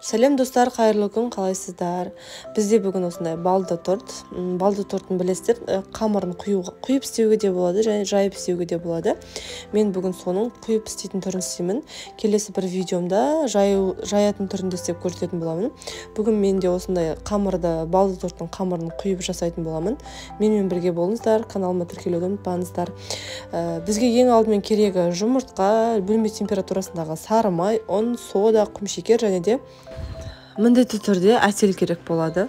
Сәлем достар, қайырлы күн, қалайсыздар? Бізде бүгін осындай балды торт. Балды тортын білесіздер, қамырын құйып істеуге де болады, және жайып істеуге де болады. Мен бүгін соның құйып істейтін түрін істеймін. Келесі бір видеомда жаятын түрінде істеп көрсететін боламын. Бүгін мен де осындай балды торттың қамырын құйып жасайтын боламын. Менімен бірге болыңыздар, каналыма тіркелуді ұмытпаңыздар. Бізге ең алдымен керегі жұмыртқа, бөлме температурасындағы сары май, ұн, сода, құмшекер және де міндетті түрде әсел керек болады.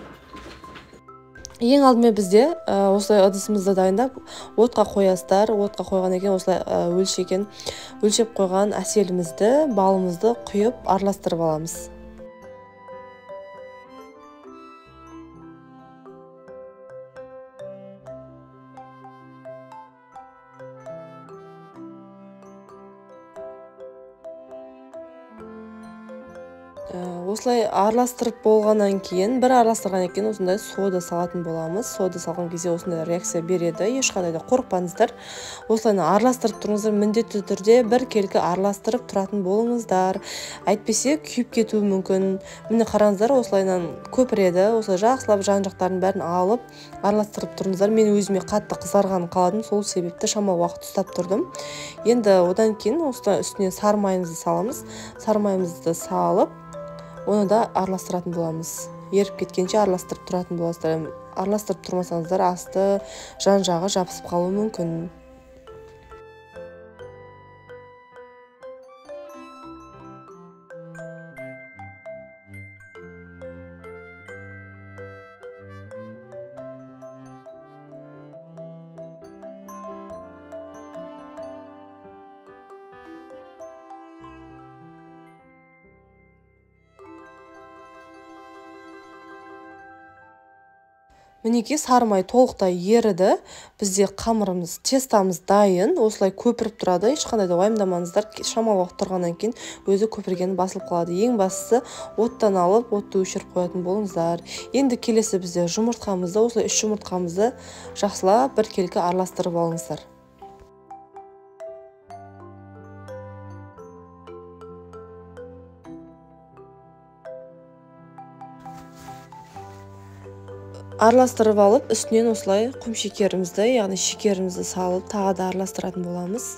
Ең алдымен бізде осылай ыдысымызды дайындап отқа қоясыздар. Отқа қойғаннан кейін осылай өлшеп қойған әселімізді, балымызды құйып араластырып аламыз. Осылай араластырып болғаннан кейін, осындай сода салатын боламыз. Сода салған кезде осындай реакция береді. Ешқандай да қорықпаңыздар. Осылай араластырып тұрыңыздар, міндетті түрде бір келкі араластырып тұратын болыңыздар. Әйтпесе күйіп кетуі мүмкін. Міне қараңыздар, осылайынан көпіреді. Осылай жақсылап жан-жақтарын бәрін алып араластырып тұрыңыздар. Мен өзіме қатты қызарған қаладым, сол себепті шамалы уақыт ұстап тұрдым. Енді одан кейін үстіне сары майымызды саламыз. Сары майымызды салып, оны да араластыратын боламыз. Еріп кеткенше араластырып тұратын боласыздар. Араластырып тұрмасаңыздар, асты жан-жағы жабысып қалуы мүмкін. Мінекей сары май толықтай еріді. Бізде қамырымыз, тестамыз дайын. Осылай көпіріп тұрады. Ешқандай да уайымдамаңыздар. Шамалы уақыт тұрғаннан кейін өзі көпіргені басылып қалады. Ең бастысы оттан алып, отты өшіріп қоятын болыңыздар. Енді келесі бізде жұмыртқамызды, осылай 3 жұмыртқамызды жақсылап бір келкі араластырып алыңыздар. Араластырып алып, үстінен осылай құмшекерімізді, яғни шекерімізді салып, тағы да араластыратын боламыз.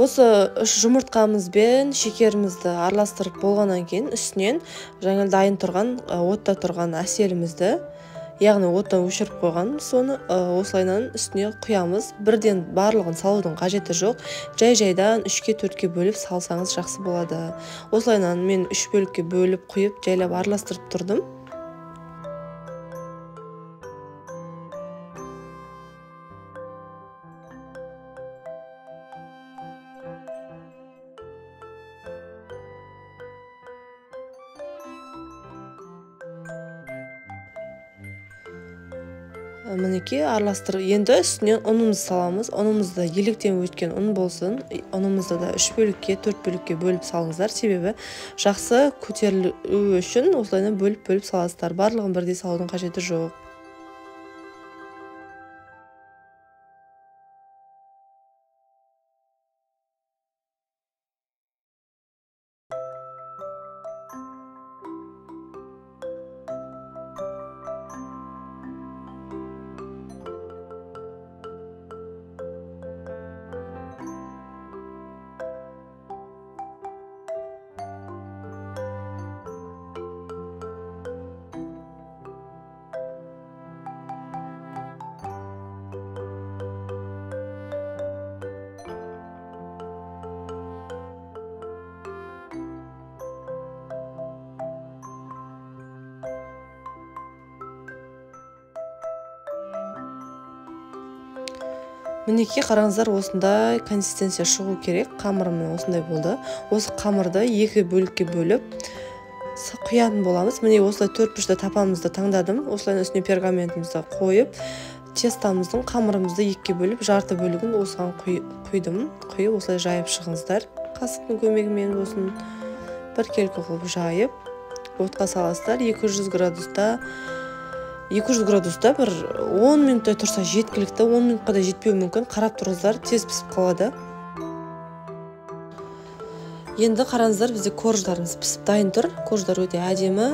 Осы 3 жұмыртқамызбен шекерімізді араластырып болғаннан кейін үстінен жаңа дайын тұрған, отта тұрған әселімізді, яғни оттан өшіріп қойған соны осылайынан үстіне құямыз. Бірден барлығын салудың қажеті жоқ. Жай-жайдан 3-ке 4-ке бөліп салсаңыз жақсы болады. Осылайынан мен 3 бөлікке бөліп құйып жайлап араластырып тұрдым. Мінекей араластырып, енді үстінен ұнымызды саламыз. Ұнымызды електен өткен ұн болсын. Ұнымызды да 3 бөлікке, 4 бөлікке бөліп салыңыздар. Себебі жақсы көтерілуі үшін осылайынан бөліп саласыздар. Барлығын бірдей салудың қажеті жоқ. Мінекей қараңыздар, осындай консистенция шығу керек. Қамырым осындай болды. Осы қамырды 2 бөлікке бөліп құятын боламыз. Міне осылай 4 бұрышта тапамызды таңдадым. Осылай үстіне пергаментімізді қойып, тестамыздың қамырымызды 2-ге бөліп, жарты бөлігін осыған құйдым. Құйып осылай жайып шығыңыздар. Қасықтың көмегімен осын біркелкі қылып жайып, отқа саласыздар. 200 градуста бір 10 минуттай тұрса жеткілікті, 10 минутқа да жетпеуі мүмкін. Қарап тұрыңыздар, тез пісіп қалады. Енді қараңыздар, бізде корждарымыз пісіп дайын тұр. Корждар өте әдемі.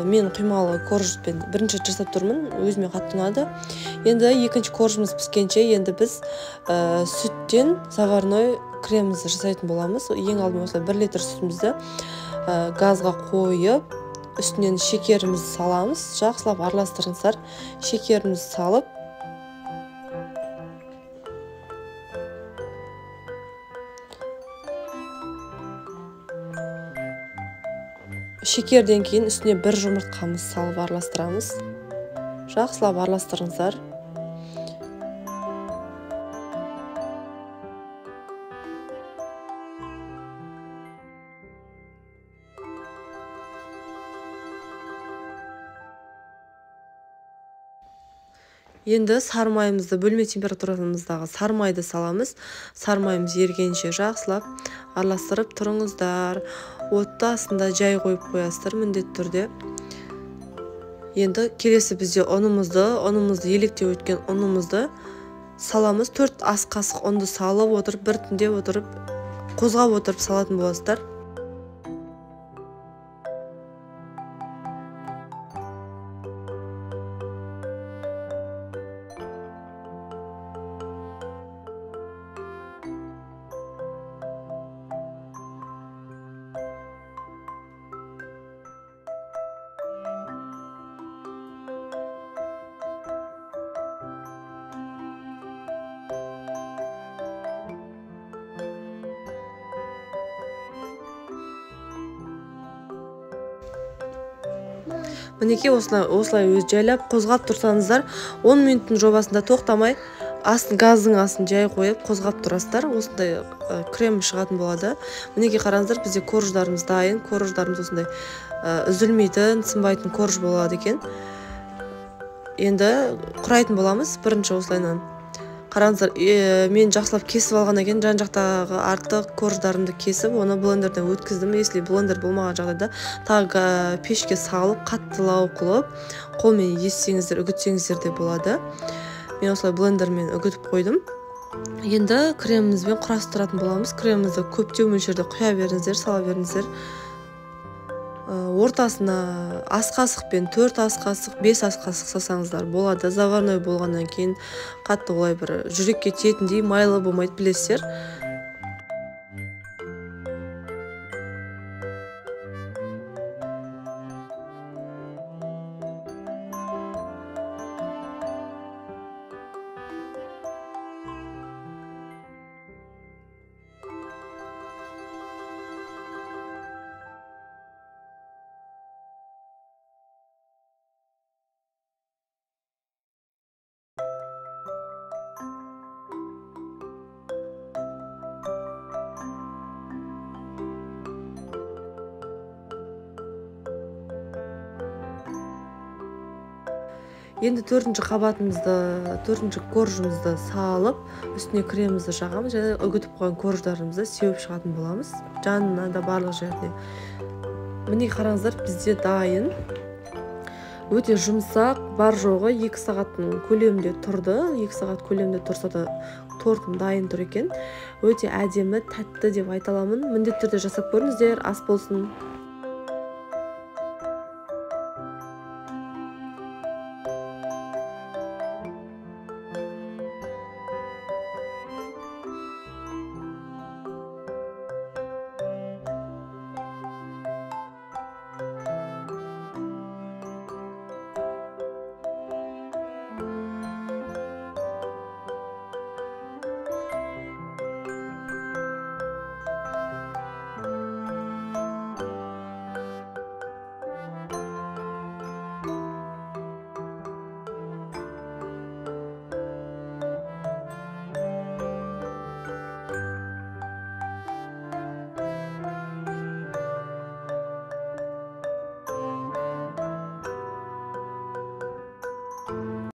Мен құймалы коржбен бірінші жасап тұрмын, өзіме қатты ұнады. Енді екінші коржымыз піскенше, енді біз сүттен заварной кремімізді жасайтын боламыз. Ең алдымен осылай 1 литр сүтімізді газға қойып, үстінен шекерімізді саламыз. Жақсылап араластырыңыздар. Шекерімізді салып, шекерден кейін үстіне 1 жұмыртқамыз салып араластырамыз. Жақсылап араластырыңыздар. Енді сармайымызды, бөлме температурамыздағы сармайды саламыз. Сармайымыз ергенше жақсылап араластырып тұрыңыздар. Отты астында жай қойып қоясыздар міндетті түрде. Енді келесі бізде ұнымызды електеп өткен ұнымызды саламыз. 4 ас қасық ұнды салып отырып, біртіндеп отырып, қозғап отырып салатын боласыздар. Мінекей осылай өз жайлап қозғап тұрсаңыздар, 10 минуттың жобасында тоқтамай, газдың астын жай қойып қозғап тұрасыздар. Осындай крем шығатын болады. Мінекей қараңыздар, бізде корждарымыз дайын. Корждарымыз осындай үзілмейтін, сынбайтын корж болады екен. Енді құрайтын боламыз. Бірінші осылайынан. Қараңыздар, мен жақсылап кесіп алғаннан кейін жан-жақтағы артық корждарымды кесіп, оны блендерден өткіздім. Если блендер болмаған жағдайда тағы пешке салып, қаттылау қылып, қолмен ессеңіздер, үгітсеңіздер де болады. Мен осылай блендермен үгітіп қойдым. Енді кремімізбен құрастыратын боламыз. Кремімізді көптеу мөлшерде құя беріңіздер, сала беріңіздер. Ортасына ас қасықпен 4 ас қасық, 5 ас қасық сасаңыздар болады. Заварной болғаннан кейін қатты олай бір жүрекке тиетіндей майлы болмайды, білесіздер. Енді 4-ші қабатымызды, 4-ші коржымызды салып, үстіне кремімізді жағамыз, және үгітіп қойған корждарымызды сеуіп шығатын боламыз. Жанына да барлық жеріне. Міне қараңыздар, бізде дайын. Өте жұмсақ, бар жоғы 2 сағаттың көлемінде тұрды. 2 сағат көлемінде тұрса да тортым дайын тұр екен. Өте әдемі, тәтті деп айта аламын. Міндетті түрде жасап көріңіздер, ас болсын.